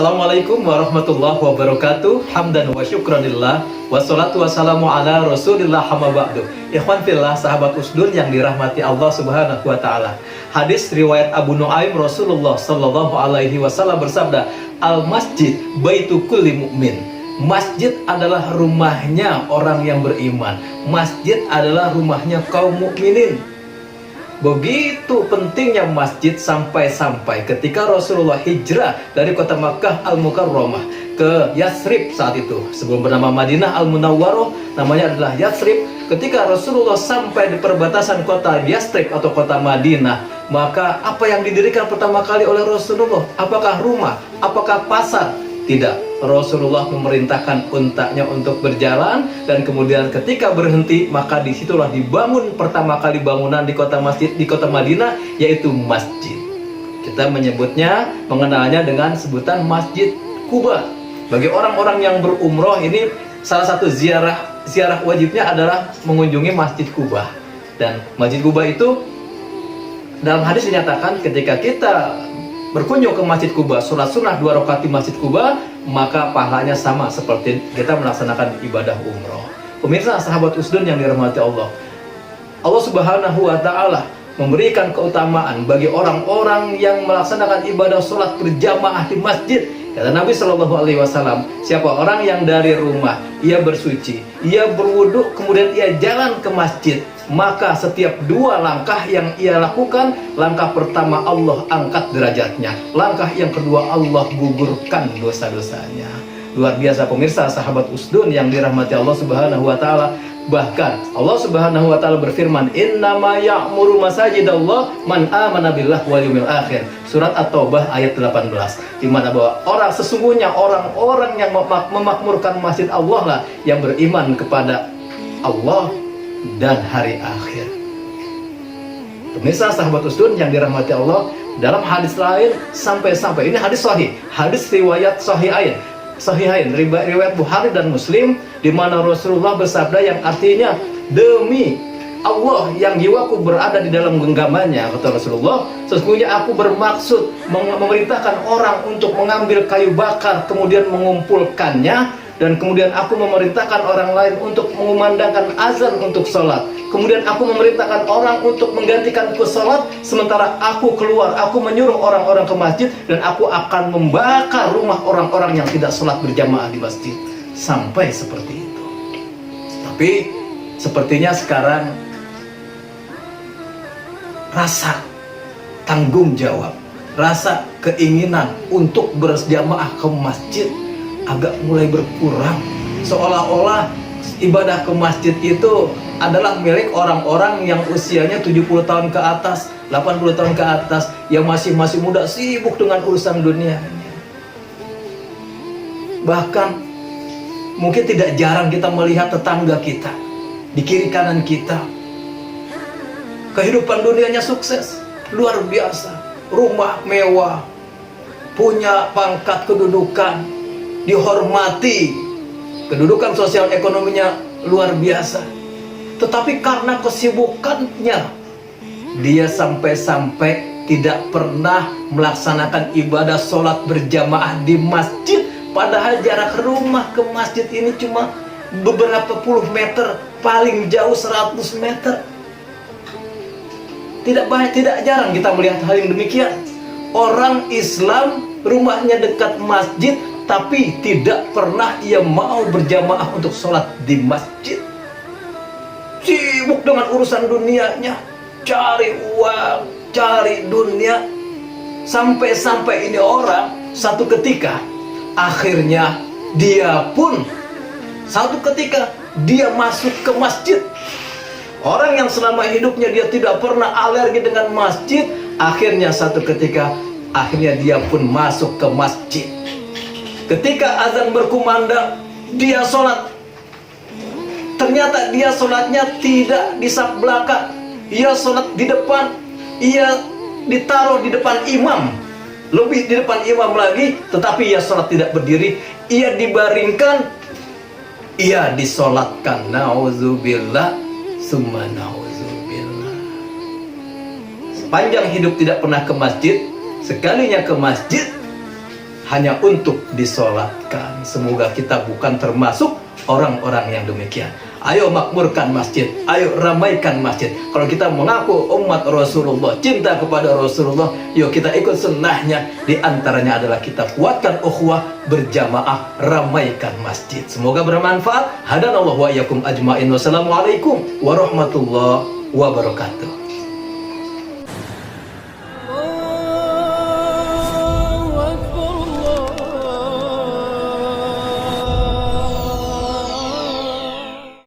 Assalamualaikum warahmatullahi wabarakatuh. Hamdan wa syukranillah. Wassalatu wassalamu ala rasulillah hamma ba'du. Ikhwan fillah, sahabat usdun yang dirahmati Allah subhanahu wa ta'ala. Hadis riwayat Abu Nuaim, Rasulullah sallallahu alaihi wasallam bersabda, Al-masjid baitu kulli mu'min. Masjid adalah rumahnya orang yang beriman. Masjid adalah rumahnya kaum mukminin. Begitu pentingnya masjid sampai-sampai ketika Rasulullah hijrah dari kota Makkah Al-Mukarramah ke Yatsrib saat itu, sebelum bernama Madinah Al-Munawwarah, namanya adalah Yatsrib. Ketika Rasulullah sampai di perbatasan kota Yatsrib atau kota Madinah, maka apa yang didirikan pertama kali oleh Rasulullah? Apakah rumah? Apakah pasar? Tidak. Rasulullah memerintahkan untanya untuk berjalan, dan kemudian ketika berhenti, maka disitulah dibangun pertama kali bangunan di kota Madinah, yaitu masjid. Kita menyebutnya, mengenalnya dengan sebutan Masjid Quba. Bagi orang-orang yang berumroh, ini salah satu ziarah wajibnya adalah mengunjungi Masjid Quba. Dan Masjid Quba itu dalam hadis dinyatakan ketika kita berkunjung ke Masjid Quba, sholat sunnah 2 rakaat di Masjid Quba, maka pahalanya sama seperti kita melaksanakan ibadah umroh. Pemirsa, sahabat usdun yang dirahmati Allah, Allah subhanahu wa ta'ala memberikan keutamaan bagi orang-orang yang melaksanakan ibadah sholat berjamaah di masjid. Kata Nabi Shallallahu Alaihi Wasallam, siapa orang yang dari rumah ia bersuci, ia berwudu, kemudian ia jalan ke masjid, maka setiap 2 langkah yang ia lakukan, langkah pertama Allah angkat derajatnya, langkah yang kedua Allah gugurkan dosa-dosanya. Luar biasa pemirsa, sahabat usdun yang dirahmati Allah subhanahu wa ta'ala. Bahkan Allah subhanahu wa ta'ala berfirman, Innama ya'muru masajidallah man amana billah wal yawmil akhir. Surat At-Taubah ayat 18, di mana bahwa sesungguhnya orang-orang yang memakmurkan masjid Allah lah yang beriman kepada Allah dan hari akhir. Pemirsa, sahabat usdun yang dirahmati Allah, dalam hadis lain sampai-sampai, ini hadis sahih, hadis riwayat Sahihain, riwayat Bukhari dan Muslim, di mana Rasulullah bersabda yang artinya, demi Allah yang jiwaku berada di dalam genggamannya, kata Rasulullah, sesungguhnya aku bermaksud memerintahkan orang untuk mengambil kayu bakar kemudian mengumpulkannya, dan kemudian aku memerintahkan orang lain untuk mengumandangkan azan untuk sholat. Kemudian aku memerintahkan orang untuk menggantikanku sholat, sementara aku keluar, aku menyuruh orang-orang ke masjid, dan aku akan membakar rumah orang-orang yang tidak sholat berjamaah di masjid. Sampai seperti itu. Tapi sepertinya sekarang rasa tanggung jawab, rasa keinginan untuk berjamaah ke masjid agak mulai berkurang. Seolah-olah ibadah ke masjid itu adalah milik orang-orang yang usianya 70 tahun ke atas, 80 tahun ke atas, yang masih muda, sibuk dengan urusan dunia. Bahkan mungkin tidak jarang kita melihat tetangga kita di kiri kanan kita, kehidupan dunianya sukses, luar biasa, rumah mewah, punya pangkat kedudukan, dihormati, kedudukan sosial ekonominya luar biasa. Tetapi karena kesibukannya, dia sampai-sampai tidak pernah melaksanakan ibadah sholat berjamaah di masjid. Padahal jarak rumah ke masjid ini cuma beberapa puluh meter, paling jauh 100 meter. Tidak jarang kita melihat hal yang demikian. Orang Islam rumahnya dekat masjid, tapi tidak pernah ia mau berjamaah untuk sholat di masjid. Sibuk dengan urusan dunianya, cari uang, cari dunia. Sampai-sampai ini orang satu ketika, akhirnya dia pun satu ketika dia masuk ke masjid. Orang yang selama hidupnya dia tidak pernah alergi dengan masjid, akhirnya satu ketika, akhirnya dia pun masuk ke masjid. Ketika azan berkumandang, dia sholat. Ternyata dia sholatnya tidak di saf belakang, ia sholat di depan, ia ditaruh di depan imam, lebih di depan imam lagi, tetapi ia sholat tidak berdiri, ia dibaringkan, ia disolatkan. Nauzubillah, summa nauzubillah. Sepanjang hidup tidak pernah ke masjid, sekalinya ke masjid, hanya untuk disolatkan. Semoga kita bukan termasuk orang-orang yang demikian. Ayo makmurkan masjid, ayo ramaikan masjid. Kalau kita mengaku umat Rasulullah, cinta kepada Rasulullah, yuk kita ikut sunnahnya. Di antaranya adalah kita kuatkan ukhuwah, berjamaah, ramaikan masjid. Semoga bermanfaat. Hadanallahu wa iyyakum ajmain. Wassalamualaikum warahmatullahi wabarakatuh.